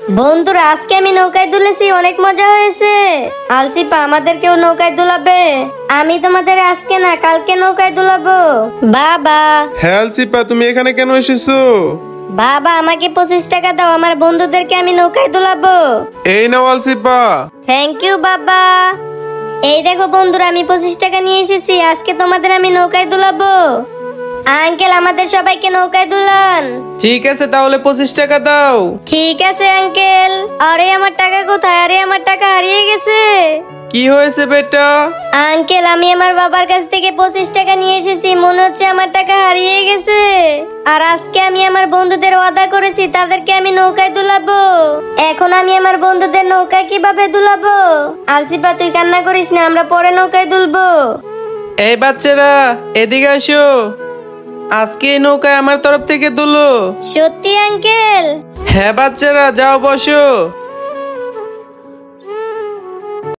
বন্ধুরা আজকে আমি নৌকায় দুলেছি, অনেক মজা হয়েছে। আলসিপা আমাদেরকেও নৌকায় দুলাবে? আমি তোমাদের আজকে না কালকে নৌকায় দুলাবো। বাবা। হ্যাঁ আলসিপা, তুমি এখানে কেন এসেছো? বাবা আমাকে 25 টাকা দাও, আমার বন্ধুদেরকে আমি নৌকায় দুলাবো। এই নাও আলসিপা। থ্যাংক ইউ বাবা। এই দেখো বন্ধুরা, আমি 25 টাকা নিয়ে এসেছি, আজকে তোমাদের আমি নৌকায় দুলাবো। আঙ্কেল আমাদের সবাইকে নৌকায় দুলান। ঠিক আছে, তাহলে 25 টাকা দাও। ঠিক আছে আঙ্কেল। আরে আমার টাকা কোথায়? আরে আমার টাকা হারিয়ে গেছে। কি হয়েছে বেটা? আঙ্কেল আমি আমার বাবার কাছ থেকে 25 টাকা নিয়ে এসেছি, মনে হচ্ছে আমার টাকা হারিয়ে গেছে। আর আজকে আমি আমার বন্ধুদের ওয়াদা করেছি তাদেরকে আমি নৌকায় দুলাবো। এখন আমি আমার বন্ধুদের নৌকায় কিভাবে দুলাবো? আলসিপা তুই কান্না করিস না, আমরা পরে নৌকায় দুলবো। এই বাচ্চারা এদিকে আসো, আজকে এই নৌকায় আমার তরফ থেকে দুলো। সত্যি আঙ্কেল? হ্যাঁ বাচ্চারা, যাও বসো।